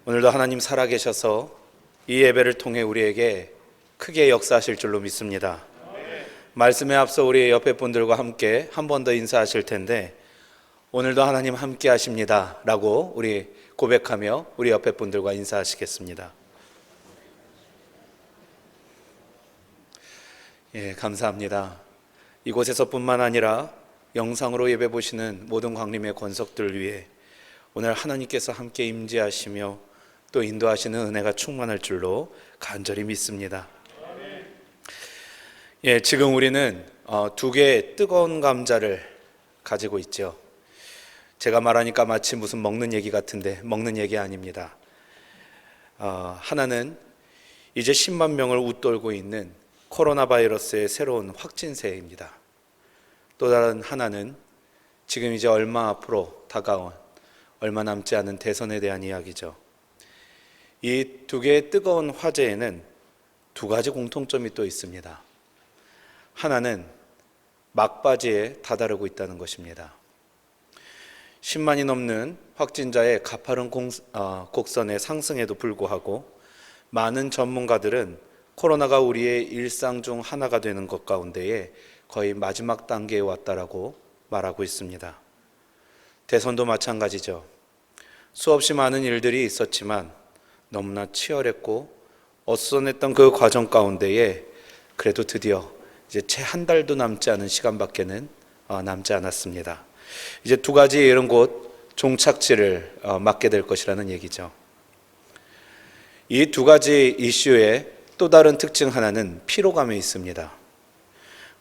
오늘도 하나님 살아계셔서 이 예배를 통해 우리에게 크게 역사하실 줄로 믿습니다. 말씀에 앞서 우리 옆에 분들과 함께 한 번 더 인사하실 텐데, 오늘도 하나님 함께 하십니다 라고 우리 고백하며 우리 옆에 분들과 인사하시겠습니다. 감사합니다. 이곳에서뿐만 아니라 영상으로 예배 보시는 모든 광림의 권속들 위해 오늘 하나님께서 함께 임재하시며 또 인도하시는 은혜가 충만할 줄로 간절히 믿습니다. 지금 우리는 두 개의 뜨거운 감자를 가지고 있죠. 제가 말하니까 마치 무슨 먹는 얘기 같은데 먹는 얘기 아닙니다. 하나는 이제 10만 명을 웃돌고 있는 코로나 바이러스의 새로운 확진세입니다. 또 다른 하나는 지금 이제 얼마 앞으로 다가온 얼마 남지 않은 대선에 대한 이야기죠. 이 두 개의 뜨거운 화제에는 두 가지 공통점이 또 있습니다. 하나는 막바지에 다다르고 있다는 것입니다. 10만이 넘는 확진자의 가파른 곡선의 상승에도 불구하고 많은 전문가들은 코로나가 우리의 일상 중 하나가 되는 것 가운데에 거의 마지막 단계에 왔다라고 말하고 있습니다. 대선도 마찬가지죠. 수없이 많은 일들이 있었지만 너무나 치열했고 어수선했던 그 과정 가운데에 그래도 드디어 이제 채 한 달도 남지 않은 시간밖에는 남지 않았습니다. 이제 두 가지 이런 곳 종착지를 맞게 될 것이라는 얘기죠. 이 두 가지 이슈의 또 다른 특징 하나는 피로감에 있습니다.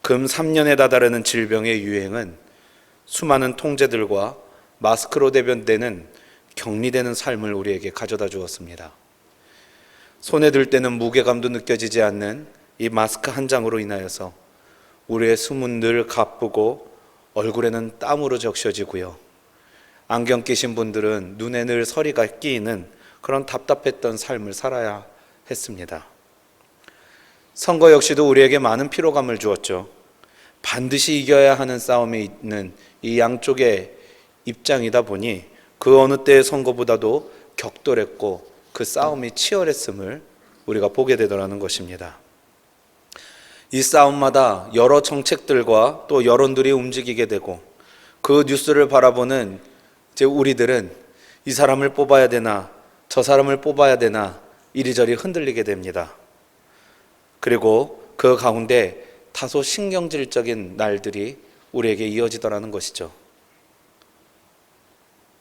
금 3년에 다다르는 질병의 유행은 수많은 통제들과 마스크로 대변되는 격리되는 삶을 우리에게 가져다 주었습니다. 손에 들 때는 무게감도 느껴지지 않는 이 마스크 한 장으로 인하여서 우리의 숨은 늘 가쁘고 얼굴에는 땀으로 적셔지고요. 안경 끼신 분들은 눈에 늘 서리가 끼이는 그런 답답했던 삶을 살아야 했습니다. 선거 역시도 우리에게 많은 피로감을 주었죠. 반드시 이겨야 하는 싸움에 있는 이 양쪽의 입장이다 보니 그 어느 때의 선거보다도 격돌했고 그 싸움이 치열했음을 우리가 보게 되더라는 것입니다. 이 싸움마다 여러 정책들과 또 여론들이 움직이게 되고 그 뉴스를 바라보는 이제 우리들은 이 사람을 뽑아야 되나 저 사람을 뽑아야 되나 이리저리 흔들리게 됩니다. 그리고 그 가운데 다소 신경질적인 날들이 우리에게 이어지더라는 것이죠.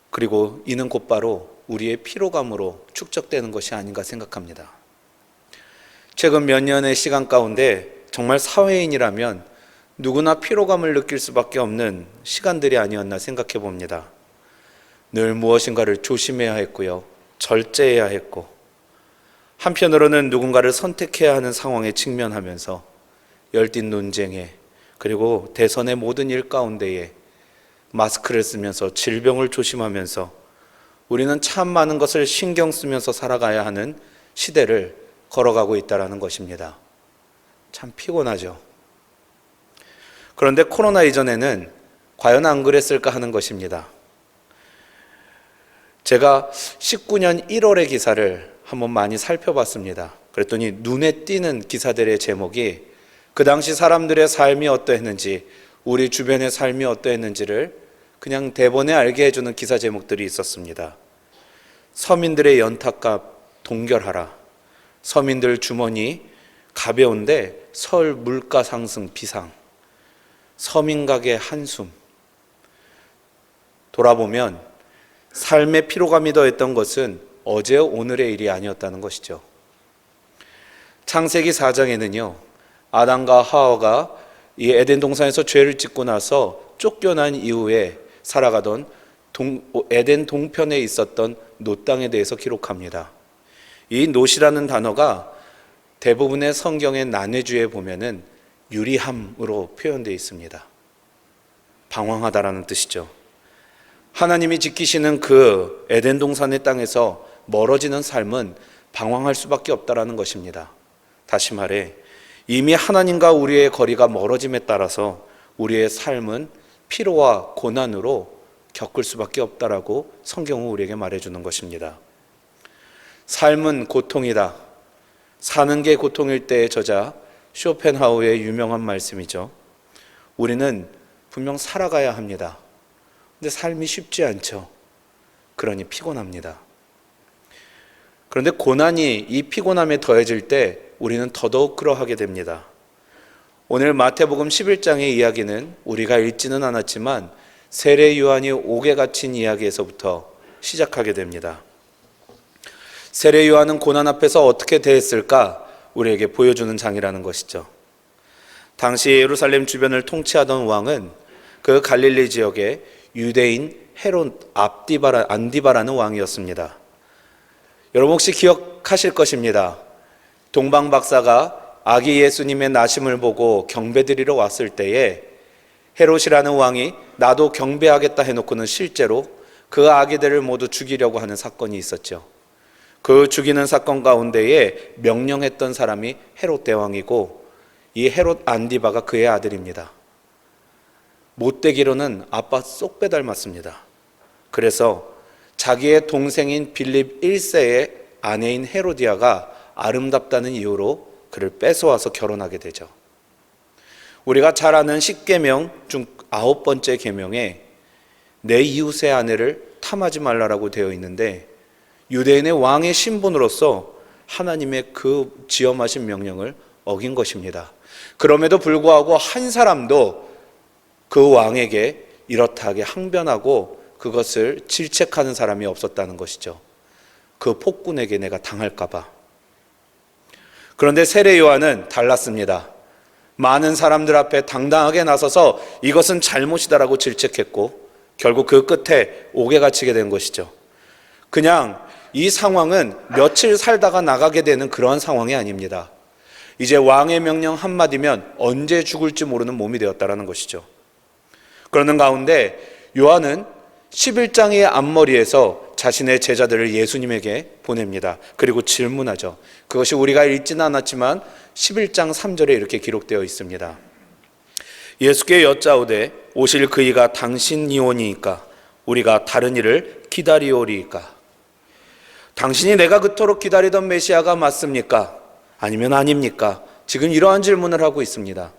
그리고 이는 곧바로 우리의 피로감으로 축적되는 것이 아닌가 생각합니다. 최근 몇 년의 시간 가운데 정말 사회인이라면 누구나 피로감을 느낄 수밖에 없는 시간들이 아니었나 생각해 봅니다. 늘 무엇인가를 조심해야 했고요. 절제해야 했고, 한편으로는 누군가를 선택해야 하는 상황에 직면하면서 열띤 논쟁에 그리고 대선의 모든 일 가운데에 마스크를 쓰면서 질병을 조심하면서 우리는 참 많은 것을 신경 쓰면서 살아가야 하는 시대를 걸어가고 있다는 것입니다. 참 피곤하죠. 그런데 코로나 이전에는 과연 안 그랬을까 하는 것입니다. 제가 19년 1월의 기사를 한번 많이 살펴봤습니다. 그랬더니 눈에 띄는 기사들의 제목이 그 당시 사람들의 삶이 어떠했는지, 우리 주변의 삶이 어떠했는지를 그냥 대본에 알게 해주는 기사 제목들이 있었습니다. 서민들의 연탄값 동결하라. 서민들 주머니 가벼운데 설 물가 상승 비상. 서민 가게 한숨. 돌아보면 삶의 피로감이 더했던 것은 어제 오늘의 일이 아니었다는 것이죠. 창세기 4장에는요, 아담과 하와가 이 에덴 동산에서 죄를 짓고 나서 쫓겨난 이후에 살아가던 에덴 동편에 있었던 놋 땅에 대해서 기록합니다. 이 놋이라는 단어가 대부분의 성경의 난해주에 보면은 유리함으로 표현되어 있습니다. 방황하다라는 뜻이죠. 하나님이 지키시는 그 에덴 동산의 땅에서 멀어지는 삶은 방황할 수밖에 없다라는 것입니다. 다시 말해 이미 하나님과 우리의 거리가 멀어짐에 따라서 우리의 삶은 피로와 고난으로 겪을 수밖에 없다라고 성경은 우리에게 말해주는 것입니다. 삶은 고통이다. 사는 게 고통일 때의 저자 쇼펜하우의 유명한 말씀이죠. 우리는 분명 살아가야 합니다. 근데 삶이 쉽지 않죠. 그러니 피곤합니다. 그런데 고난이 이 피곤함에 더해질 때 우리는 더더욱 그러하게 됩니다. 오늘 마태복음 11장의 이야기는 우리가 읽지는 않았지만 세례 요한이 옥에 갇힌 이야기에서부터 시작하게 됩니다. 세례 요한은 고난 앞에서 어떻게 대했을까 우리에게 보여주는 장이라는 것이죠. 당시 예루살렘 주변을 통치하던 왕은 그 갈릴리 지역의 유대인 헤롯 안디바라는 왕이었습니다. 여러분 혹시 기억하실 것입니다. 동방 박사가 아기 예수님의 나심을 보고 경배드리러 왔을 때에 헤롯이라는 왕이 나도 경배하겠다 해놓고는 실제로 그 아기들을 모두 죽이려고 하는 사건이 있었죠. 그 죽이는 사건 가운데에 명령했던 사람이 헤롯 대왕이고 이 헤롯 안디바가 그의 아들입니다. 못되기로는 아빠 쏙 빼닮았습니다. 그래서 자기의 동생인 빌립 1세의 아내인 헤로디아가 아름답다는 이유로 그를 뺏어와서 결혼하게 되죠. 우리가 잘 아는 10계명 중 9번째 계명에 내 이웃의 아내를 탐하지 말라라고 되어 있는데 유대인의 왕의 신분으로서 하나님의 그 지엄하신 명령을 어긴 것입니다. 그럼에도 불구하고 한 사람도 그 왕에게 이렇다하게 항변하고 그것을 질책하는 사람이 없었다는 것이죠. 그 폭군에게 내가 당할까 봐. 그런데 세례 요한은 달랐습니다. 많은 사람들 앞에 당당하게 나서서 이것은 잘못이다라고 질책했고 결국 그 끝에 옥에 갇히게 된 것이죠. 그냥 이 상황은 며칠 살다가 나가게 되는 그러한 상황이 아닙니다. 이제 왕의 명령 한마디면 언제 죽을지 모르는 몸이 되었다라는 것이죠. 그러는 가운데 요한은 11장의 앞머리에서 자신의 제자들을 예수님에게 보냅니다. 그리고 질문하죠. 그것이 우리가 읽지는 않았지만 11장 3절에 이렇게 기록되어 있습니다. 예수께 여짜오되 오실 그이가 당신이오니이까 우리가 다른 이를 기다리오리이까. 당신이 내가 그토록 기다리던 메시아가 맞습니까? 아니면 아닙니까? 지금 이러한 질문을 하고 있습니다.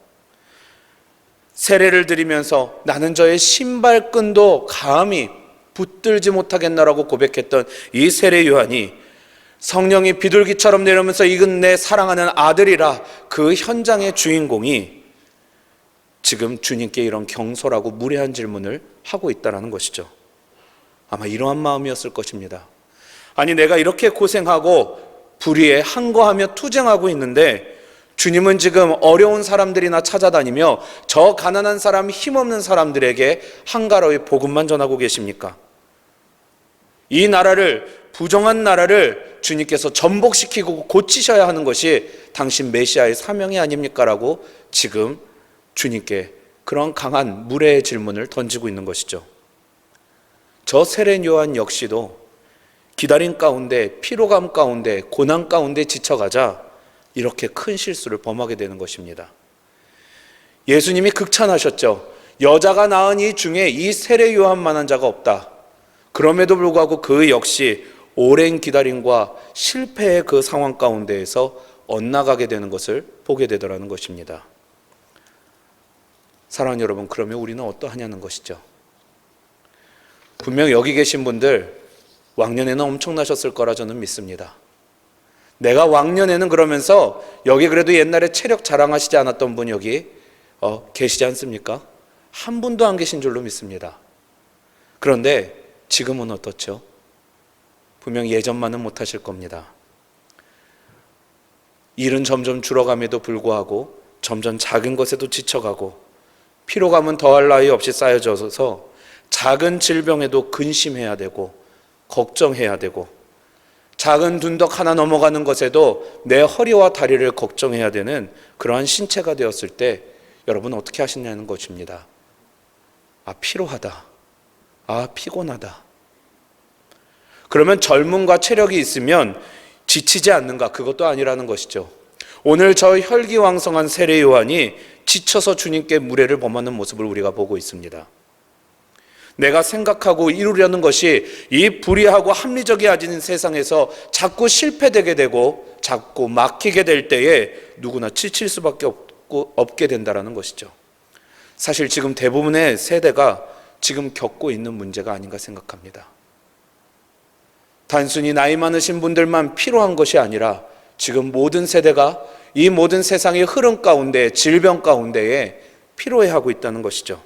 세례를 드리면서 나는 저의 신발끈도 감히 붙들지 못하겠나라고 고백했던 이 세례 요한이 성령이 비둘기처럼 내려오면서 이건 내 사랑하는 아들이라 그 현장의 주인공이 지금 주님께 이런 경솔하고 무례한 질문을 하고 있다는 것이죠. 아마 이러한 마음이었을 것입니다. 아니 내가 이렇게 고생하고 불의에 항거하며 투쟁하고 있는데 주님은 지금 어려운 사람들이나 찾아다니며 저 가난한 사람, 힘없는 사람들에게 한가로이 복음만 전하고 계십니까? 이 나라를, 부정한 나라를 주님께서 전복시키고 고치셔야 하는 것이 당신 메시아의 사명이 아닙니까? 라고 지금 주님께 그런 강한 무례의 질문을 던지고 있는 것이죠. 저 세례 요한 역시도 기다림 가운데, 피로감 가운데, 고난 가운데 지쳐가자 이렇게 큰 실수를 범하게 되는 것입니다. 예수님이 극찬하셨죠. 여자가 낳은 이 중에 이 세례 요한만한 자가 없다. 그럼에도 불구하고 그 역시 오랜 기다림과 실패의 그 상황 가운데에서 엇나가게 되는 것을 보게 되더라는 것입니다. 사랑하는 여러분, 그러면 우리는 어떠하냐는 것이죠. 분명 여기 계신 분들 왕년에는 엄청나셨을 거라 저는 믿습니다. 내가 왕년에는 그러면서 여기 그래도 옛날에 체력 자랑하시지 않았던 분 여기 계시지 않습니까? 한 분도 안 계신 줄로 믿습니다. 그런데 지금은 어떻죠? 분명 예전만은 못하실 겁니다. 일은 점점 줄어감에도 불구하고 점점 작은 것에도 지쳐가고 피로감은 더할 나위 없이 쌓여져서 작은 질병에도 근심해야 되고 걱정해야 되고 작은 둔덕 하나 넘어가는 것에도 내 허리와 다리를 걱정해야 되는 그러한 신체가 되었을 때 여러분 어떻게 하시냐는 것입니다. 아, 피로하다. 아, 피곤하다. 그러면 젊음과 체력이 있으면 지치지 않는가? 그것도 아니라는 것이죠. 오늘 저 혈기왕성한 세례 요한이 지쳐서 주님께 무례를 범하는 모습을 우리가 보고 있습니다. 내가 생각하고 이루려는 것이 이 불의하고 합리적이어진 세상에서 자꾸 실패되게 되고 자꾸 막히게 될 때에 누구나 지칠 수밖에 없게 된다는 것이죠. 사실 지금 대부분의 세대가 지금 겪고 있는 문제가 아닌가 생각합니다. 단순히 나이 많으신 분들만 필요한 것이 아니라 지금 모든 세대가 이 모든 세상의 흐름 가운데, 질병 가운데에 필요해하고 있다는 것이죠.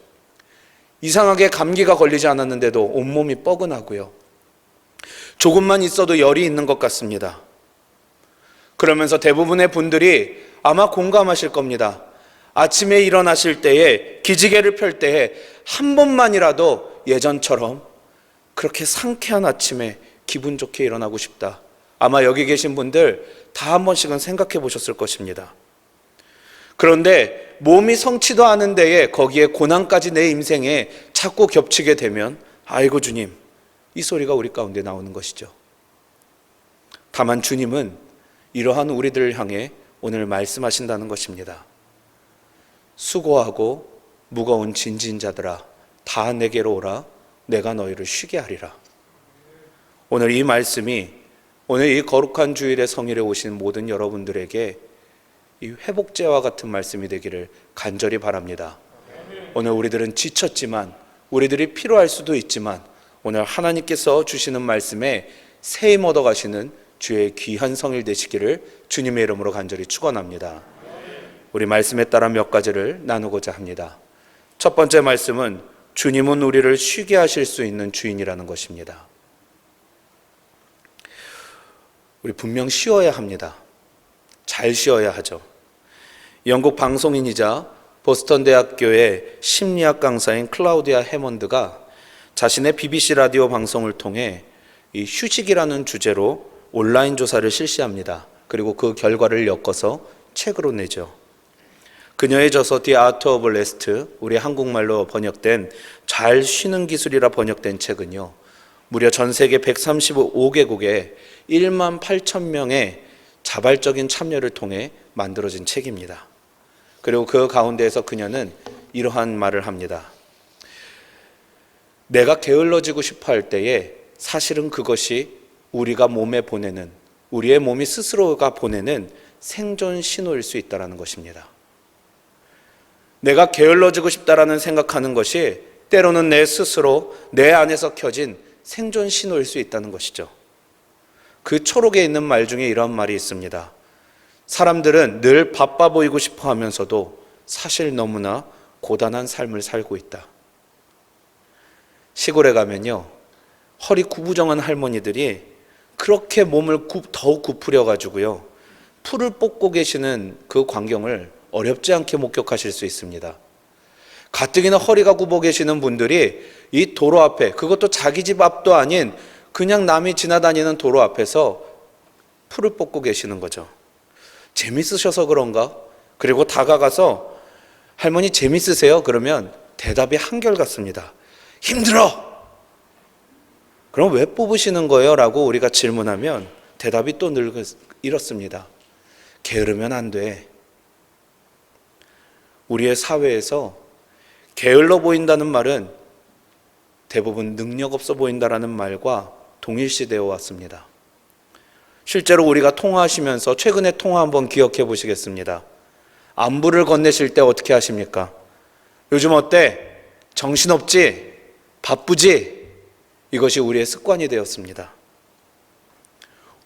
이상하게 감기가 걸리지 않았는데도 온몸이 뻐근하고요. 조금만 있어도 열이 있는 것 같습니다. 그러면서 대부분의 분들이 아마 공감하실 겁니다. 아침에 일어나실 때에, 기지개를 펼 때에 한 번만이라도 예전처럼 그렇게 상쾌한 아침에 기분 좋게 일어나고 싶다. 아마 여기 계신 분들 다 한 번씩은 생각해 보셨을 것입니다. 그런데 몸이 성치도 않은 데에 거기에 고난까지 내 인생에 자꾸 겹치게 되면 아이고 주님, 이 소리가 우리 가운데 나오는 것이죠. 다만 주님은 이러한 우리들을 향해 오늘 말씀하신다는 것입니다. 수고하고 무거운 진진 자들아, 다 내게로 오라. 내가 너희를 쉬게 하리라. 오늘 이 말씀이 오늘 이 거룩한 주일의 성일에 오신 모든 여러분들에게 이 회복제와 같은 말씀이 되기를 간절히 바랍니다. 오늘 우리들은 지쳤지만, 우리들이 필요할 수도 있지만, 오늘 하나님께서 주시는 말씀에 세임 얻어 가시는 주의 귀한 성일 되시기를 주님의 이름으로 간절히 축원합니다. 우리 말씀에 따라 몇 가지를 나누고자 합니다. 첫 번째 말씀은 주님은 우리를 쉬게 하실 수 있는 주인이라는 것입니다. 우리 분명 쉬어야 합니다. 잘 쉬어야 하죠. 영국 방송인이자 보스턴 대학교의 심리학 강사인 클라우디아 해먼드가 자신의 BBC 라디오 방송을 통해 이 휴식이라는 주제로 온라인 조사를 실시합니다. 그리고 그 결과를 엮어서 책으로 내죠. 그녀의 저서 The Art of Rest, 우리 한국말로 번역된 잘 쉬는 기술이라 번역된 책은요, 무려 전 세계 135개국에 1만 8천 명의 자발적인 참여를 통해 만들어진 책입니다. 그리고 그 가운데에서 그녀는 이러한 말을 합니다. 내가 게을러지고 싶어 할 때에 사실은 그것이 우리가 몸에 보내는, 우리의 몸이 스스로가 보내는 생존 신호일 수 있다는 것입니다. 내가 게을러지고 싶다라는 생각하는 것이 때로는 내 스스로, 내 안에서 켜진 생존 신호일 수 있다는 것이죠. 그 초록에 있는 말 중에 이런 말이 있습니다. 사람들은 늘 바빠 보이고 싶어 하면서도 사실 너무나 고단한 삶을 살고 있다. 시골에 가면요, 허리 구부정한 할머니들이 그렇게 몸을 더욱 굽으려 가지고요, 풀을 뽑고 계시는 그 광경을 어렵지 않게 목격하실 수 있습니다. 가뜩이나 허리가 굽어 계시는 분들이 이 도로 앞에, 그것도 자기 집 앞도 아닌 그냥 남이 지나다니는 도로 앞에서 풀을 뽑고 계시는 거죠. 재밌으셔서 그런가? 그리고 다가가서 할머니 재밌으세요? 그러면 대답이 한결같습니다. 힘들어! 그럼 왜 뽑으시는 거예요? 라고 우리가 질문하면 대답이 또 늘 이렇습니다. 게으르면 안 돼. 우리의 사회에서 게을러 보인다는 말은 대부분 능력 없어 보인다라는 말과 동일시되어 왔습니다. 실제로 우리가 통화하시면서 최근에 통화 한번 기억해 보시겠습니다. 안부를 건네실 때 어떻게 하십니까? 요즘 어때? 정신없지? 바쁘지? 이것이 우리의 습관이 되었습니다.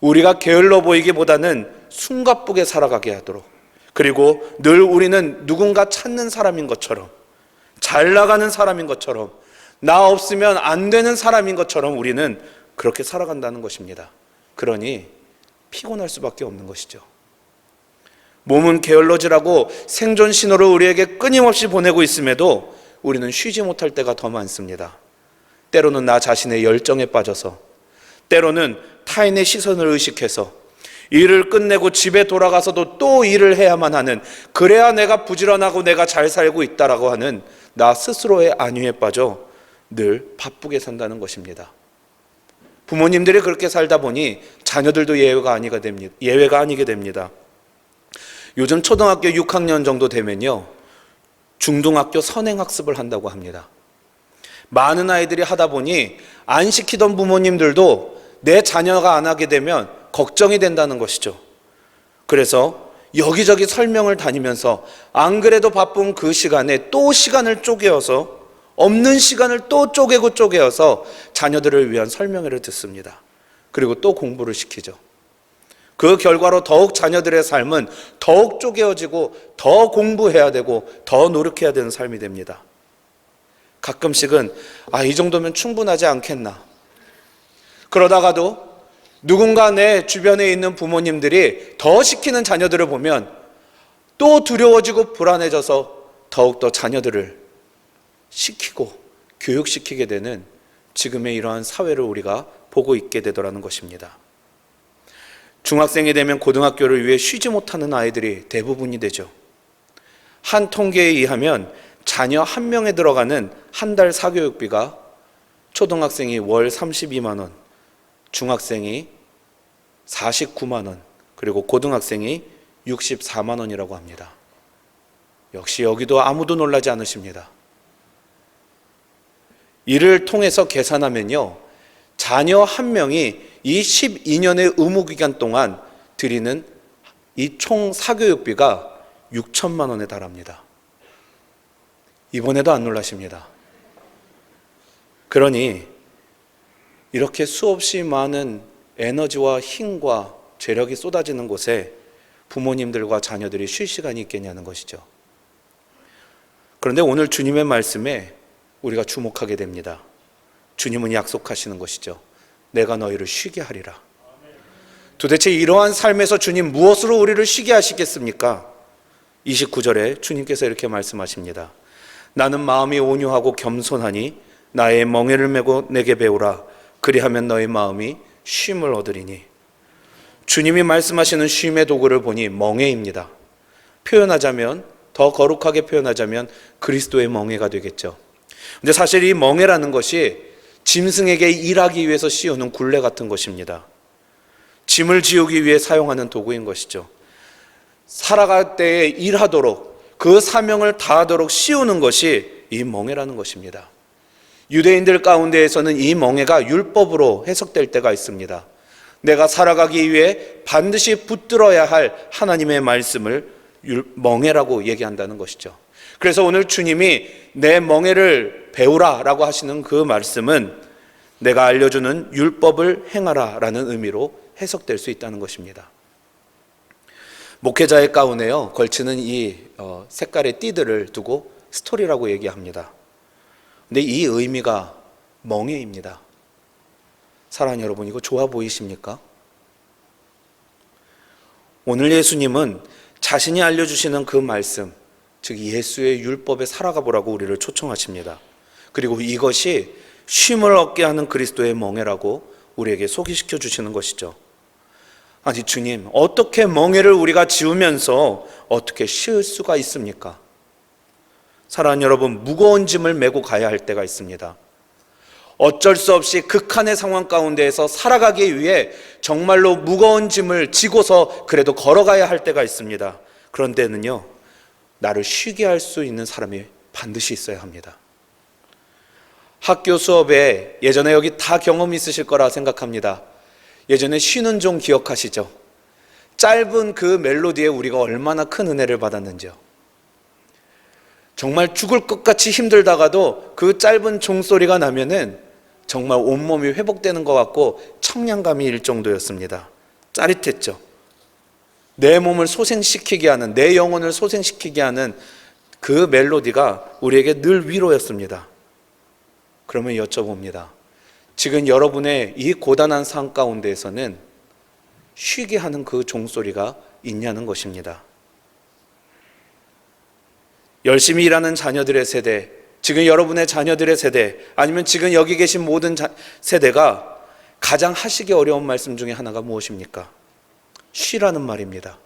우리가 게을러 보이기보다는 숨가쁘게 살아가게 하도록, 그리고 늘 우리는 누군가 찾는 사람인 것처럼, 잘 나가는 사람인 것처럼, 나 없으면 안 되는 사람인 것처럼 우리는 그렇게 살아간다는 것입니다. 그러니 피곤할 수밖에 없는 것이죠. 몸은 게을러지라고 생존 신호를 우리에게 끊임없이 보내고 있음에도 우리는 쉬지 못할 때가 더 많습니다. 때로는 나 자신의 열정에 빠져서, 때로는 타인의 시선을 의식해서 일을 끝내고 집에 돌아가서도 또 일을 해야만 하는, 그래야 내가 부지런하고 내가 잘 살고 있다라고 하는 나 스스로의 안위에 빠져 늘 바쁘게 산다는 것입니다. 부모님들이 그렇게 살다 보니 자녀들도 예외가 아니게 됩니다. 요즘 초등학교 6학년 정도 되면요, 중등학교 선행학습을 한다고 합니다. 많은 아이들이 하다 보니 안 시키던 부모님들도 내 자녀가 안 하게 되면 걱정이 된다는 것이죠. 그래서 여기저기 설명을 다니면서 안 그래도 바쁜 그 시간에 또 시간을 쪼개어서 없는 시간을 또 쪼개어서 자녀들을 위한 설명회를 듣습니다. 그리고 또 공부를 시키죠. 그 결과로 더욱 자녀들의 삶은 더욱 쪼개어지고 더 공부해야 되고 더 노력해야 되는 삶이 됩니다. 가끔씩은 이 정도면 충분하지 않겠나. 그러다가도 누군가 내 주변에 있는 부모님들이 더 시키는 자녀들을 보면 또 두려워지고 불안해져서 더욱더 자녀들을 시키고 교육시키게 되는 지금의 이러한 사회를 우리가 보고 있게 되더라는 것입니다. 중학생이 되면 고등학교를 위해 쉬지 못하는 아이들이 대부분이 되죠. 한 통계에 의하면 자녀 한 명에 들어가는 한 달 사교육비가 초등학생이 월 32만 원, 중학생이 49만 원, 그리고 고등학생이 64만 원이라고 합니다. 역시 여기도 아무도 놀라지 않으십니다. 이를 통해서 계산하면요, 자녀 한 명이 이 12년의 의무기간 동안 드리는 이 총 사교육비가 6천만 원에 달합니다. 이번에도 안 놀라십니다. 그러니 이렇게 수없이 많은 에너지와 힘과 재력이 쏟아지는 곳에 부모님들과 자녀들이 쉴 시간이 있겠냐는 것이죠. 그런데 오늘 주님의 말씀에 우리가 주목하게 됩니다. 주님은 약속하시는 것이죠. 내가 너희를 쉬게 하리라. 도대체 이러한 삶에서 주님 무엇으로 우리를 쉬게 하시겠습니까? 29절에 주님께서 이렇게 말씀하십니다. 나는 마음이 온유하고 겸손하니 나의 멍에를 메고 내게 배우라. 그리하면 너의 마음이 쉼을 얻으리니. 주님이 말씀하시는 쉼의 도구를 보니 멍에입니다. 표현하자면, 더 거룩하게 표현하자면 그리스도의 멍에가 되겠죠. 근데 사실 이 멍에라는 것이 짐승에게 일하기 위해서 씌우는 굴레 같은 것입니다. 짐을 지우기 위해 사용하는 도구인 것이죠. 살아갈 때에 일하도록, 그 사명을 다하도록 씌우는 것이 이 멍에라는 것입니다. 유대인들 가운데에서는 이 멍에가 율법으로 해석될 때가 있습니다. 내가 살아가기 위해 반드시 붙들어야 할 하나님의 말씀을 멍에라고 얘기한다는 것이죠. 그래서 오늘 주님이 내 멍에를 배우라 라고 하시는 그 말씀은 내가 알려주는 율법을 행하라 라는 의미로 해석될 수 있다는 것입니다. 목회자의 가운에요 걸치는 이 색깔의 띠들을 두고 스토리라고 얘기합니다. 근데 이 의미가 멍에입니다. 사랑하는 여러분, 이거 좋아 보이십니까? 오늘 예수님은 자신이 알려주시는 그 말씀, 즉 예수의 율법에 살아가 보라고 우리를 초청하십니다. 그리고 이것이 쉼을 얻게 하는 그리스도의 멍에라고 우리에게 소개시켜 주시는 것이죠. 아니 주님, 어떻게 멍에를 우리가 지우면서 어떻게 쉴 수가 있습니까? 사랑하는 여러분, 무거운 짐을 메고 가야 할 때가 있습니다. 어쩔 수 없이 극한의 상황 가운데에서 살아가기 위해 정말로 무거운 짐을 지고서 그래도 걸어가야 할 때가 있습니다. 그런 때는요, 나를 쉬게 할 수 있는 사람이 반드시 있어야 합니다. 학교 수업에 예전에 여기 다 경험이 있으실 거라 생각합니다. 예전에 쉬는 종 기억하시죠? 짧은 그 멜로디에 우리가 얼마나 큰 은혜를 받았는지요. 정말 죽을 것 같이 힘들다가도 그 짧은 종소리가 나면은 정말 온몸이 회복되는 것 같고 청량감이 일 정도였습니다. 짜릿했죠. 내 몸을 소생시키게 하는, 내 영혼을 소생시키게 하는 그 멜로디가 우리에게 늘 위로였습니다. 그러면 여쭤봅니다. 지금 여러분의 이 고단한 삶 가운데에서는 쉬게 하는 그 종소리가 있냐는 것입니다. 열심히 일하는 자녀들의 세대, 지금 여러분의 자녀들의 세대, 아니면 지금 여기 계신 모든 세대가 가장 하시기 어려운 말씀 중에 하나가 무엇입니까? 쉬라는 말입니다.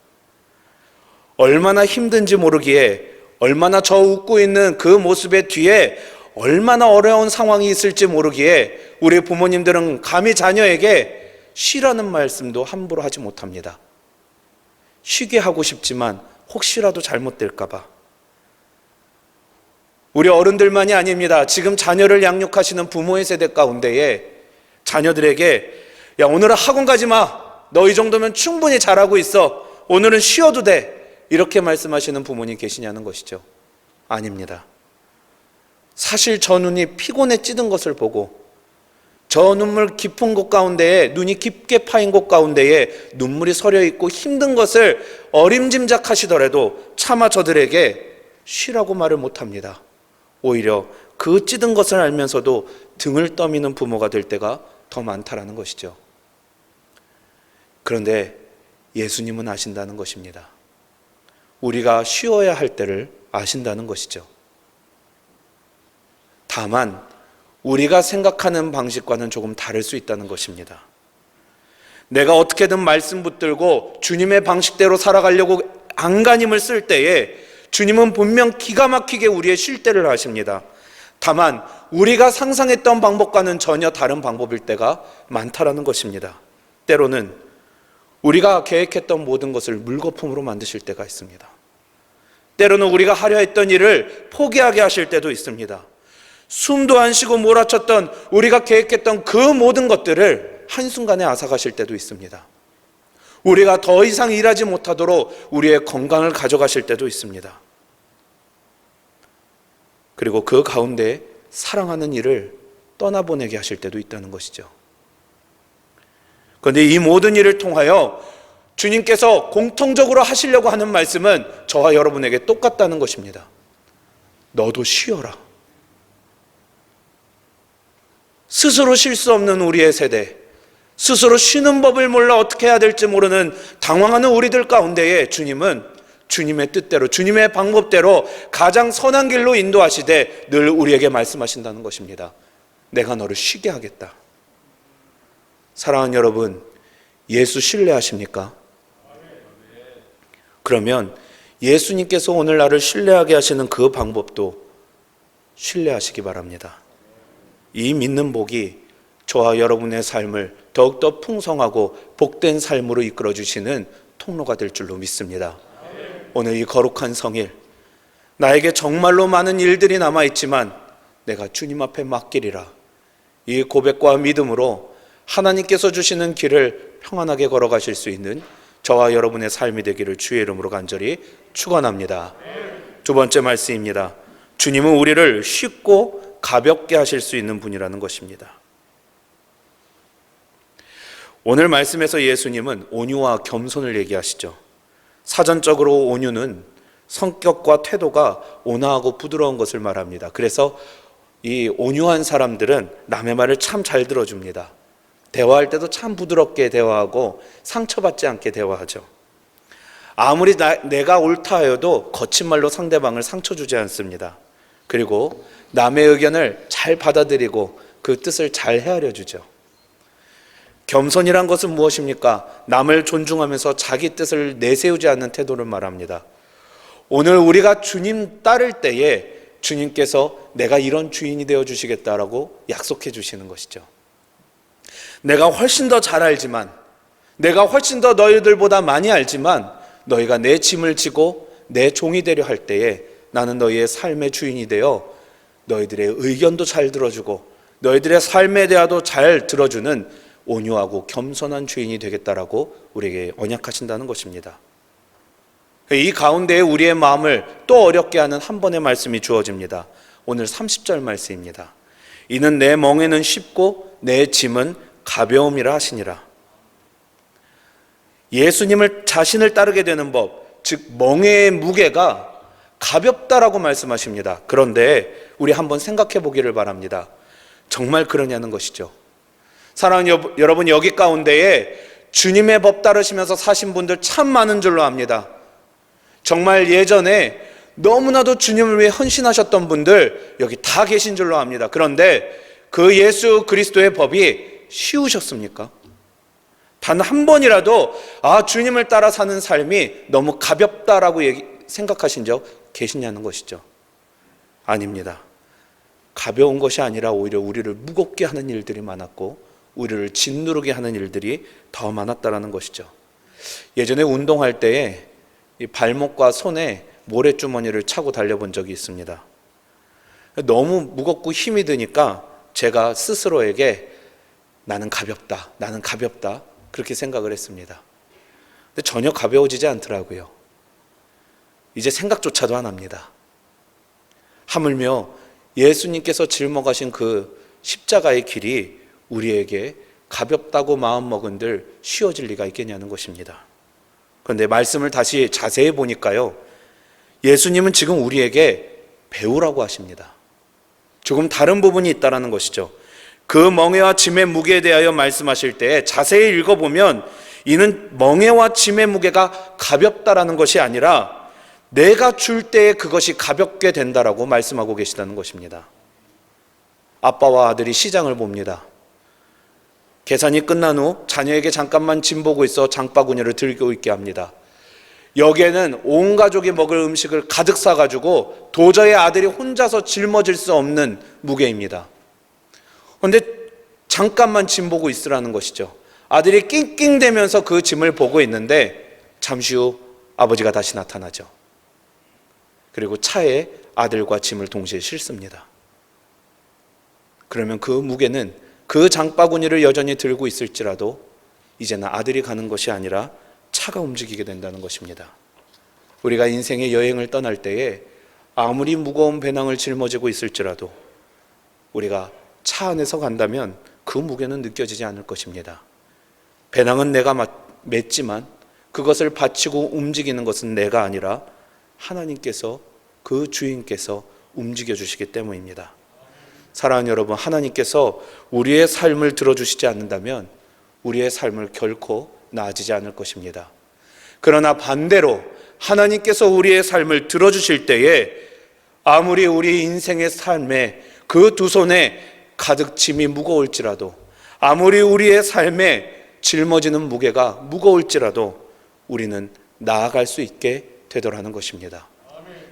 얼마나 힘든지 모르기에, 얼마나 저 웃고 있는 그 모습의 뒤에 얼마나 어려운 상황이 있을지 모르기에 우리 부모님들은 감히 자녀에게 쉬라는 말씀도 함부로 하지 못합니다. 쉬게 하고 싶지만 혹시라도 잘못될까 봐. 우리 어른들만이 아닙니다. 지금 자녀를 양육하시는 부모의 세대 가운데에 자녀들에게 야, 오늘은 학원 가지 마. 너 이 정도면 충분히 잘하고 있어. 오늘은 쉬어도 돼. 이렇게 말씀하시는 부모님 계시냐는 것이죠. 아닙니다. 사실 저 눈이 피곤에 찌든 것을 보고 저 눈물 깊은 곳 가운데에 눈이 깊게 파인 곳 가운데에 눈물이 서려 있고 힘든 것을 어림짐작하시더라도 차마 저들에게 쉬라고 말을 못합니다. 오히려 그 찌든 것을 알면서도 등을 떠미는 부모가 될 때가 더 많다라는 것이죠. 그런데 예수님은 아신다는 것입니다. 우리가 쉬어야 할 때를 아신다는 것이죠. 다만 우리가 생각하는 방식과는 조금 다를 수 있다는 것입니다. 내가 어떻게든 말씀 붙들고 주님의 방식대로 살아가려고 안간힘을 쓸 때에 주님은 분명 기가 막히게 우리의 쉴 때를 아십니다. 다만 우리가 상상했던 방법과는 전혀 다른 방법일 때가 많다라는 것입니다. 때로는 우리가 계획했던 모든 것을 물거품으로 만드실 때가 있습니다. 때로는 우리가 하려 했던 일을 포기하게 하실 때도 있습니다. 숨도 안 쉬고 몰아쳤던 우리가 계획했던 그 모든 것들을 한순간에 앗아가실 때도 있습니다. 우리가 더 이상 일하지 못하도록 우리의 건강을 가져가실 때도 있습니다. 그리고 그 가운데 사랑하는 일을 떠나보내게 하실 때도 있다는 것이죠. 그런데 이 모든 일을 통하여 주님께서 공통적으로 하시려고 하는 말씀은 저와 여러분에게 똑같다는 것입니다. 너도 쉬어라. 스스로 쉴 수 없는 우리의 세대, 스스로 쉬는 법을 몰라 어떻게 해야 될지 모르는 당황하는 우리들 가운데에 주님은 주님의 뜻대로, 주님의 방법대로 가장 선한 길로 인도하시되 늘 우리에게 말씀하신다는 것입니다. 내가 너를 쉬게 하겠다. 사랑하는 여러분, 예수 신뢰하십니까? 그러면 예수님께서 오늘 나를 신뢰하게 하시는 그 방법도 신뢰하시기 바랍니다. 이 믿는 복이 저와 여러분의 삶을 더욱더 풍성하고 복된 삶으로 이끌어 주시는 통로가 될 줄로 믿습니다. 오늘 이 거룩한 성일, 나에게 정말로 많은 일들이 남아있지만 내가 주님 앞에 맡기리라. 이 고백과 믿음으로 하나님께서 주시는 길을 평안하게 걸어가실 수 있는 저와 여러분의 삶이 되기를 주의 이름으로 간절히 축원합니다. 두 번째 말씀입니다. 주님은 우리를 쉽고 가볍게 하실 수 있는 분이라는 것입니다. 오늘 말씀에서 예수님은 온유와 겸손을 얘기하시죠. 사전적으로 온유는 성격과 태도가 온화하고 부드러운 것을 말합니다. 그래서 이 온유한 사람들은 남의 말을 참 잘 들어줍니다. 대화할 때도 참 부드럽게 대화하고 상처받지 않게 대화하죠. 아무리 내가 옳다 하여도 거친 말로 상대방을 상처 주지 않습니다. 그리고 남의 의견을 잘 받아들이고 그 뜻을 잘 헤아려 주죠. 겸손이란 것은 무엇입니까? 남을 존중하면서 자기 뜻을 내세우지 않는 태도를 말합니다. 오늘 우리가 주님 따를 때에 주님께서 내가 이런 주인이 되어 주시겠다라고 약속해 주시는 것이죠. 내가 훨씬 더 잘 알지만, 내가 훨씬 더 너희들보다 많이 알지만 너희가 내 짐을 지고 내 종이 되려 할 때에 나는 너희의 삶의 주인이 되어 너희들의 의견도 잘 들어주고 너희들의 삶에 대하도 잘 들어주는 온유하고 겸손한 주인이 되겠다라고 우리에게 언약하신다는 것입니다. 이 가운데에 우리의 마음을 또 어렵게 하는 한 번의 말씀이 주어집니다. 오늘 30절 말씀입니다. 이는 내 멍에는 쉽고 내 짐은 가벼움이라 하시니라. 예수님을 자신을 따르게 되는 법, 즉 멍에의 무게가 가볍다라고 말씀하십니다. 그런데 우리 한번 생각해 보기를 바랍니다. 정말 그러냐는 것이죠. 사랑하는 여러분, 여기 가운데에 주님의 법 따르시면서 사신 분들 참 많은 줄로 압니다. 정말 예전에 너무나도 주님을 위해 헌신하셨던 분들 여기 다 계신 줄로 압니다. 그런데 그 예수 그리스도의 법이 쉬우셨습니까? 단 한 번이라도 주님을 따라 사는 삶이 너무 가볍다라고 생각하신 적 계시냐는 것이죠. 아닙니다. 가벼운 것이 아니라 오히려 우리를 무겁게 하는 일들이 많았고 우리를 짓누르게 하는 일들이 더 많았다라는 것이죠. 예전에 운동할 때에 이 발목과 손에 모래주머니를 차고 달려본 적이 있습니다. 너무 무겁고 힘이 드니까 제가 스스로에게 나는 가볍다, 나는 가볍다 그렇게 생각을 했습니다. 근데 전혀 가벼워지지 않더라고요. 이제 생각조차도 안 합니다. 하물며 예수님께서 짊어가신 그 십자가의 길이 우리에게 가볍다고 마음먹은들 쉬워질 리가 있겠냐는 것입니다. 그런데 말씀을 다시 자세히 보니까요, 예수님은 지금 우리에게 배우라고 하십니다. 조금 다른 부분이 있다는 것이죠. 그 멍에와 짐의 무게에 대하여 말씀하실 때 자세히 읽어보면 이는 멍에와 짐의 무게가 가볍다라는 것이 아니라 내가 줄 때에 그것이 가볍게 된다라고 말씀하고 계시다는 것입니다. 아빠와 아들이 시장을 봅니다. 계산이 끝난 후 자녀에게 잠깐만 짐 보고 있어 장바구니를 들고 있게 합니다. 여기에는 온 가족이 먹을 음식을 가득 싸가지고 도저히 아들이 혼자서 짊어질 수 없는 무게입니다. 그런데 잠깐만 짐 보고 있으라는 것이죠. 아들이 낑낑대면서 그 짐을 보고 있는데 잠시 후 아버지가 다시 나타나죠. 그리고 차에 아들과 짐을 동시에 싣습니다. 그러면 그 무게는 그 장바구니를 여전히 들고 있을지라도 이제는 아들이 가는 것이 아니라 차가 움직이게 된다는 것입니다. 우리가 인생의 여행을 떠날 때에 아무리 무거운 배낭을 짊어지고 있을지라도 우리가 차 안에서 간다면 그 무게는 느껴지지 않을 것입니다. 배낭은 내가 맸지만 그것을 받치고 움직이는 것은 내가 아니라 하나님께서, 그 주인께서 움직여 주시기 때문입니다. 사랑하는 여러분, 하나님께서 우리의 삶을 들어주시지 않는다면 우리의 삶을 결코 나아지지 않을 것입니다. 그러나 반대로 하나님께서 우리의 삶을 들어주실 때에 아무리 우리 인생의 삶에 그 두 손에 가득 짐이 무거울지라도, 아무리 우리의 삶에 짊어지는 무게가 무거울지라도 우리는 나아갈 수 있게 되더라는 것입니다.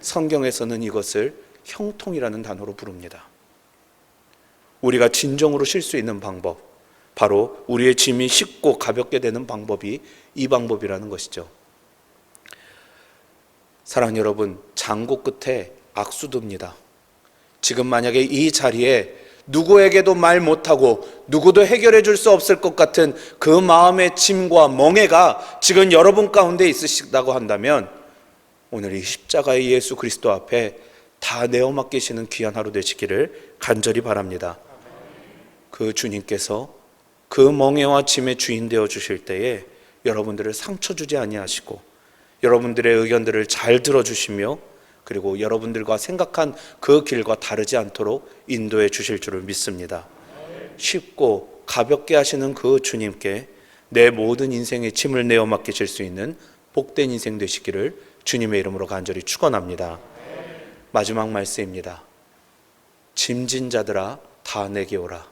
성경에서는 이것을 형통이라는 단어로 부릅니다. 우리가 진정으로 쉴 수 있는 방법, 바로 우리의 짐이 쉽고 가볍게 되는 방법이 이 방법이라는 것이죠. 사랑하는 여러분, 장고 끝에 악수듭니다. 지금 만약에 이 자리에 누구에게도 말 못하고 누구도 해결해 줄 수 없을 것 같은 그 마음의 짐과 멍해가 지금 여러분 가운데 있으시다고 한다면 오늘 이 십자가의 예수 그리스도 앞에 다 내어 맡기시는 귀한 하루 되시기를 간절히 바랍니다. 그 주님께서 그 멍에와 짐의 주인 되어 주실 때에 여러분들을 상처 주지 아니하시고 여러분들의 의견들을 잘 들어주시며 그리고 여러분들과 생각한 그 길과 다르지 않도록 인도해 주실 줄을 믿습니다. 쉽고 가볍게 하시는 그 주님께 내 모든 인생의 짐을 내어 맡기실 수 있는 복된 인생 되시기를 주님의 이름으로 간절히 축원합니다. 마지막 말씀입니다. 짐진 자들아 다 내게 오라.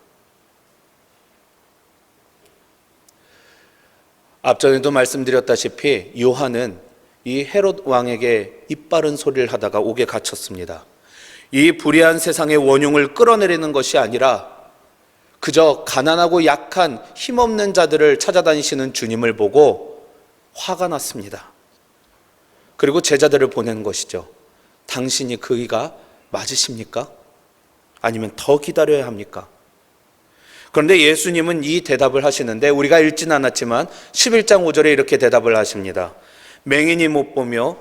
앞전에도 말씀드렸다시피 요한은 이 헤롯 왕에게 입바른 소리를 하다가 옥에 갇혔습니다. 이 불의한 세상의 원흉을 끌어내리는 것이 아니라 그저 가난하고 약한 힘없는 자들을 찾아다니시는 주님을 보고 화가 났습니다. 그리고 제자들을 보낸 것이죠. 당신이 그이가 맞으십니까? 아니면 더 기다려야 합니까? 그런데 예수님은 이 대답을 하시는데 우리가 읽진 않았지만 11장 5절에 이렇게 대답을 하십니다. 맹인이 못 보며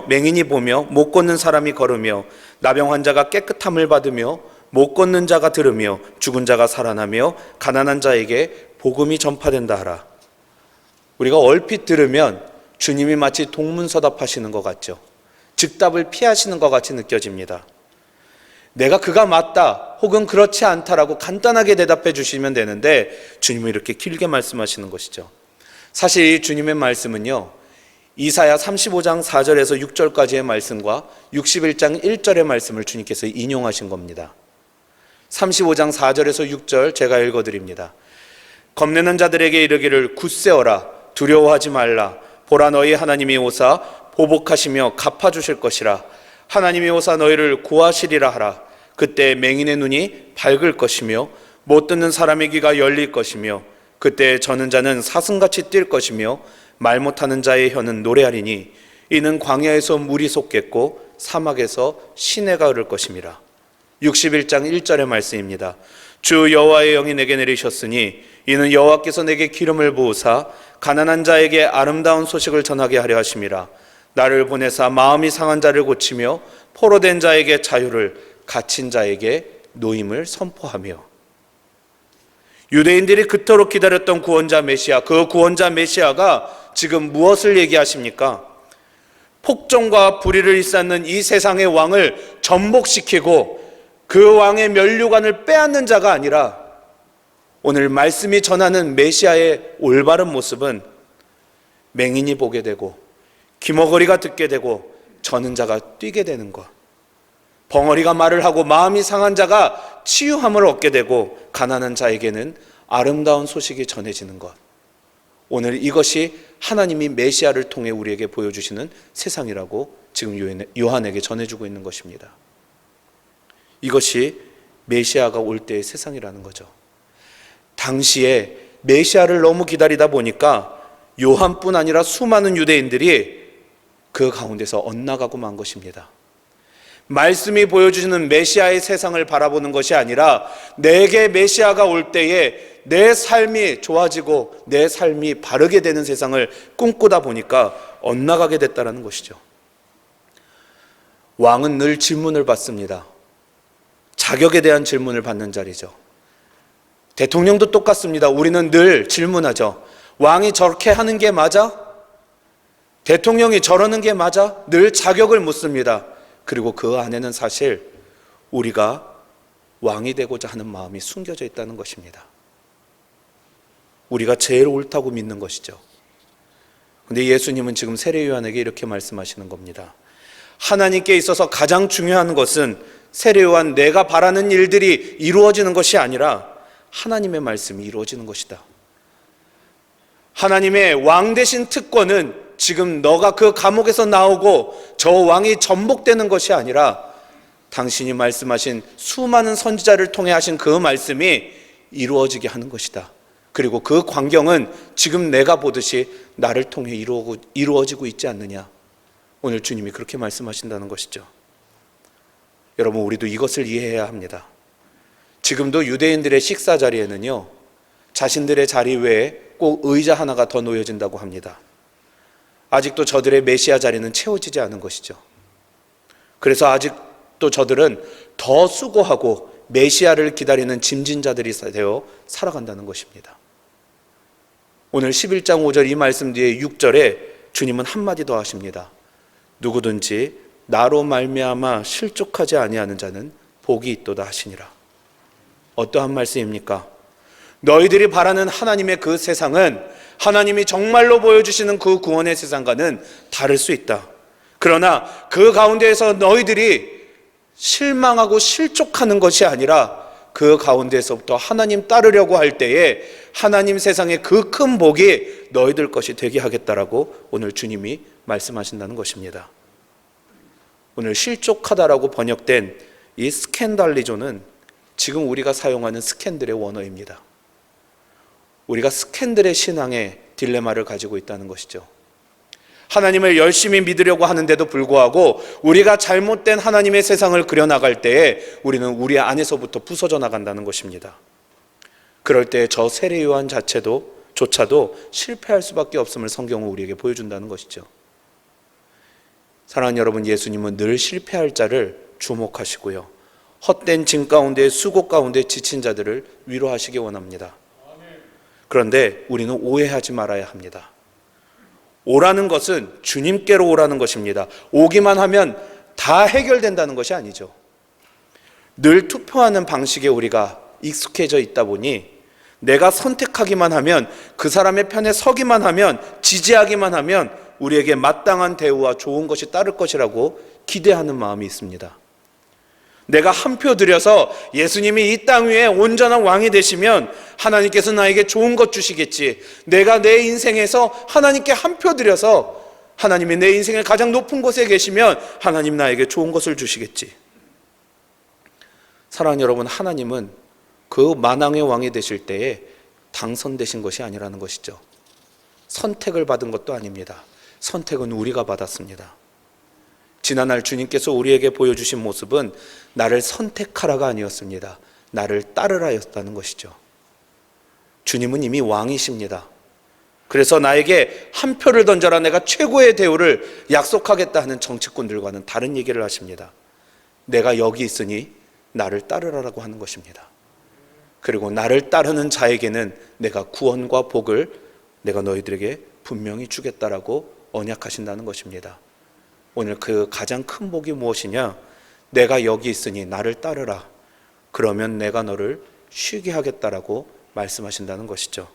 맹인이 보며 못 걷는 사람이 걸으며 나병 환자가 깨끗함을 받으며 못 걷는 자가 들으며 죽은 자가 살아나며 가난한 자에게 복음이 전파된다 하라. 우리가 얼핏 들으면 주님이 마치 동문서답하시는 것 같죠. 즉답을 피하시는 것 같이 느껴집니다. 내가 그가 맞다 혹은 그렇지 않다라고 간단하게 대답해 주시면 되는데 주님은 이렇게 길게 말씀하시는 것이죠. 사실 이 주님의 말씀은요, 이사야 35장 4절에서 6절까지의 말씀과 61장 1절의 말씀을 주님께서 인용하신 겁니다. 35장 4절에서 6절 제가 읽어드립니다. 겁내는 자들에게 이르기를 굳세어라, 두려워하지 말라. 보라, 너희 하나님이 오사 보복하시며 갚아주실 것이라. 하나님이 오사 너희를 구하시리라 하라. 그때 맹인의 눈이 밝을 것이며 못 듣는 사람의 귀가 열릴 것이며 그때 저는 자는 사슴같이 뛸 것이며 말 못하는 자의 혀는 노래하리니 이는 광야에서 물이 솟겠고 사막에서 시내가 흐를 것임이라. 61장 1절의 말씀입니다. 주 여호와의 영이 내게 내리셨으니 이는 여호와께서 내게 기름을 부으사 가난한 자에게 아름다운 소식을 전하게 하려 하심이라. 나를 보내사 마음이 상한 자를 고치며 포로된 자에게 자유를, 갇힌 자에게 노임을 선포하며. 유대인들이 그토록 기다렸던 구원자 메시아, 그 구원자 메시아가 지금 무엇을 얘기하십니까? 폭정과 불의를 일삼는 이 세상의 왕을 전복시키고 그 왕의 면류관을 빼앗는 자가 아니라, 오늘 말씀이 전하는 메시아의 올바른 모습은 맹인이 보게 되고 귀머거리가 듣게 되고 저는 자가 뛰게 되는 것, 벙어리가 말을 하고 마음이 상한 자가 치유함을 얻게 되고 가난한 자에게는 아름다운 소식이 전해지는 것, 오늘 이것이 하나님이 메시아를 통해 우리에게 보여주시는 세상이라고 지금 요한에게 전해주고 있는 것입니다. 이것이 메시아가 올 때의 세상이라는 거죠. 당시에 메시아를 너무 기다리다 보니까 요한뿐 아니라 수많은 유대인들이 그 가운데서 엇나가고 만 것입니다. 말씀이 보여주시는 메시아의 세상을 바라보는 것이 아니라 내게 메시아가 올 때에 내 삶이 좋아지고 내 삶이 바르게 되는 세상을 꿈꾸다 보니까 엇나가게 됐다는 것이죠. 왕은 늘 질문을 받습니다. 자격에 대한 질문을 받는 자리죠. 대통령도 똑같습니다. 우리는 늘 질문하죠. 왕이 저렇게 하는 게 맞아? 대통령이 저러는 게 맞아? 늘 자격을 묻습니다. 그리고 그 안에는 사실 우리가 왕이 되고자 하는 마음이 숨겨져 있다는 것입니다. 우리가 제일 옳다고 믿는 것이죠. 그런데 예수님은 지금 세례 요한에게 이렇게 말씀하시는 겁니다. 하나님께 있어서 가장 중요한 것은 세례 요한, 내가 바라는 일들이 이루어지는 것이 아니라 하나님의 말씀이 이루어지는 것이다. 하나님의 왕 대신 특권은 지금 너가 그 감옥에서 나오고 저 왕이 전복되는 것이 아니라 당신이 말씀하신 수많은 선지자를 통해 하신 그 말씀이 이루어지게 하는 것이다. 그리고 그 광경은 지금 내가 보듯이 나를 통해 이루어지고 있지 않느냐. 오늘 주님이 그렇게 말씀하신다는 것이죠. 여러분, 우리도 이것을 이해해야 합니다. 지금도 유대인들의 식사 자리에는요, 자신들의 자리 외에 꼭 의자 하나가 더 놓여진다고 합니다. 아직도 저들의 메시아 자리는 채워지지 않은 것이죠. 그래서 아직도 저들은 더 수고하고 메시아를 기다리는 짐진자들이 되어 살아간다는 것입니다. 오늘 11장 5절 이 말씀 뒤에 6절에 주님은 한마디 더 하십니다. 누구든지 나로 말미암아 실족하지 아니하는 자는 복이 있도다 하시니라. 어떠한 말씀입니까? 너희들이 바라는 하나님의 그 세상은 하나님이 정말로 보여주시는 그 구원의 세상과는 다를 수 있다. 그러나 그 가운데에서 너희들이 실망하고 실족하는 것이 아니라 그 가운데서부터 하나님 따르려고 할 때에 하나님 세상의 그 큰 복이 너희들 것이 되게 하겠다라고 오늘 주님이 말씀하신다는 것입니다. 오늘 실족하다라고 번역된 이 스캔달리조는 지금 우리가 사용하는 스캔들의 원어입니다. 우리가 스캔들의 신앙의 딜레마를 가지고 있다는 것이죠. 하나님을 열심히 믿으려고 하는데도 불구하고 우리가 잘못된 하나님의 세상을 그려나갈 때에 우리는 우리 안에서부터 부서져 나간다는 것입니다. 그럴 때 저 세례 요한 조차도 실패할 수밖에 없음을 성경은 우리에게 보여준다는 것이죠. 사랑하는 여러분, 예수님은 늘 실패할 자를 주목하시고요, 헛된 짐 가운데 수고 가운데 지친 자들을 위로하시기 원합니다. 그런데 우리는 오해하지 말아야 합니다. 오라는 것은 주님께로 오라는 것입니다. 오기만 하면 다 해결된다는 것이 아니죠. 늘 투표하는 방식에 우리가 익숙해져 있다 보니 내가 선택하기만 하면, 그 사람의 편에 서기만 하면, 지지하기만 하면 우리에게 마땅한 대우와 좋은 것이 따를 것이라고 기대하는 마음이 있습니다. 내가 한 표 들여서 예수님이 이 땅 위에 온전한 왕이 되시면 하나님께서 나에게 좋은 것 주시겠지. 내가 내 인생에서 하나님께 한 표 들여서 하나님이 내 인생의 가장 높은 곳에 계시면 하나님 나에게 좋은 것을 주시겠지. 사랑하는 여러분, 하나님은 그 만왕의 왕이 되실 때에 당선되신 것이 아니라는 것이죠. 선택을 받은 것도 아닙니다. 선택은 우리가 받았습니다. 지난날 주님께서 우리에게 보여주신 모습은 나를 선택하라가 아니었습니다. 나를 따르라였다는 것이죠. 주님은 이미 왕이십니다. 그래서 나에게 한 표를 던져라, 내가 최고의 대우를 약속하겠다 하는 정치꾼들과는 다른 얘기를 하십니다. 내가 여기 있으니 나를 따르라라고 하는 것입니다. 그리고 나를 따르는 자에게는 내가 구원과 복을 내가 너희들에게 분명히 주겠다라고 언약하신다는 것입니다. 오늘 그 가장 큰 복이 무엇이냐? 내가 여기 있으니 나를 따르라. 그러면 내가 너를 쉬게 하겠다라고 말씀하신다는 것이죠.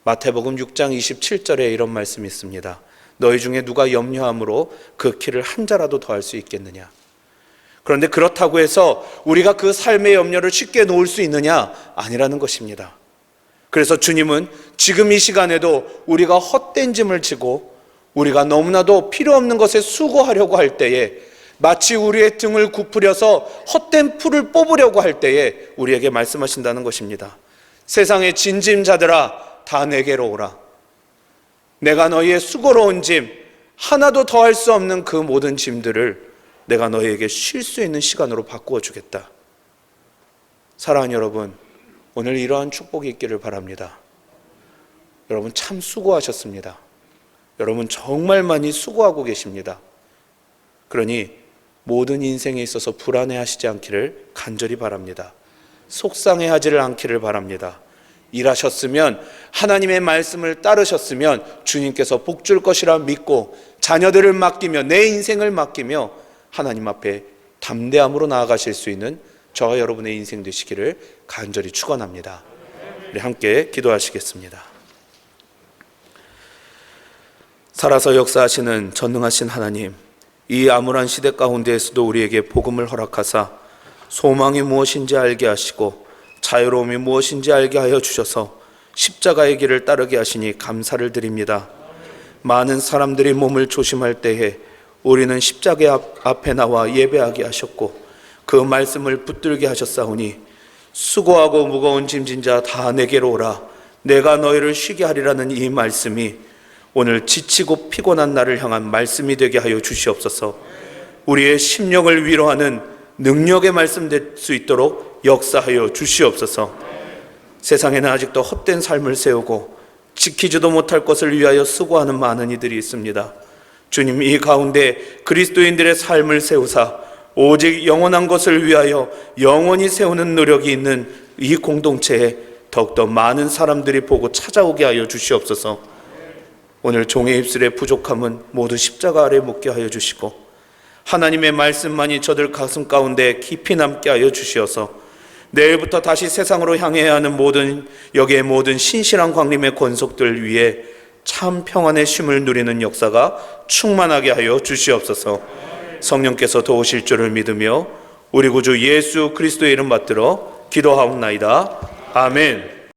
마태복음 6장 27절에 이런 말씀이 있습니다. 너희 중에 누가 염려함으로 그 키를 한 자라도 더할 수 있겠느냐? 그런데 그렇다고 해서 우리가 그 삶의 염려를 쉽게 놓을 수 있느냐? 아니라는 것입니다. 그래서 주님은 지금 이 시간에도 우리가 헛된 짐을 지고 우리가 너무나도 필요 없는 것에 수고하려고 할 때에, 마치 우리의 등을 굽으려서 헛된 풀을 뽑으려고 할 때에 우리에게 말씀하신다는 것입니다. 세상의 진짐자들아, 다 내게로 오라. 내가 너희의 수고로운 짐, 하나도 더할 수 없는 그 모든 짐들을 내가 너희에게 쉴 수 있는 시간으로 바꾸어 주겠다. 사랑하는 여러분, 오늘 이러한 축복이 있기를 바랍니다. 여러분 참 수고하셨습니다. 여러분 정말 많이 수고하고 계십니다. 그러니 모든 인생에 있어서 불안해하시지 않기를 간절히 바랍니다. 속상해하지를 않기를 바랍니다. 일하셨으면, 하나님의 말씀을 따르셨으면 주님께서 복 줄 것이라 믿고 자녀들을 맡기며 내 인생을 맡기며 하나님 앞에 담대함으로 나아가실 수 있는 저와 여러분의 인생 되시기를 간절히 축원합니다. 우리 함께 기도하시겠습니다. 살아서 역사하시는 전능하신 하나님, 이 암울한 시대 가운데에서도 우리에게 복음을 허락하사 소망이 무엇인지 알게 하시고 자유로움이 무엇인지 알게 하여 주셔서 십자가의 길을 따르게 하시니 감사를 드립니다. 많은 사람들이 몸을 조심할 때에 우리는 십자가 앞에 나와 예배하게 하셨고 그 말씀을 붙들게 하셨사오니, 수고하고 무거운 짐진 자 다 내게로 오라, 내가 너희를 쉬게 하리라는 이 말씀이 오늘 지치고 피곤한 나를 향한 말씀이 되게 하여 주시옵소서. 우리의 심령을 위로하는 능력의 말씀 될 수 있도록 역사하여 주시옵소서. 세상에는 아직도 헛된 삶을 세우고 지키지도 못할 것을 위하여 수고하는 많은 이들이 있습니다. 주님, 이 가운데 그리스도인들의 삶을 세우사 오직 영원한 것을 위하여 영원히 세우는 노력이 있는 이 공동체에 더욱더 많은 사람들이 보고 찾아오게 하여 주시옵소서. 오늘 종의 입술의 부족함은 모두 십자가 아래 묻게 하여 주시고 하나님의 말씀만이 저들 가슴 가운데 깊이 남게 하여 주시어서 내일부터 다시 세상으로 향해야 하는 여기에 모든 신실한 광림의 권속들 위에 참 평안의 쉼을 누리는 역사가 충만하게 하여 주시옵소서. 성령께서 도우실 줄을 믿으며 우리 구주 예수 그리스도의 이름 받들어 기도하옵나이다. 아멘.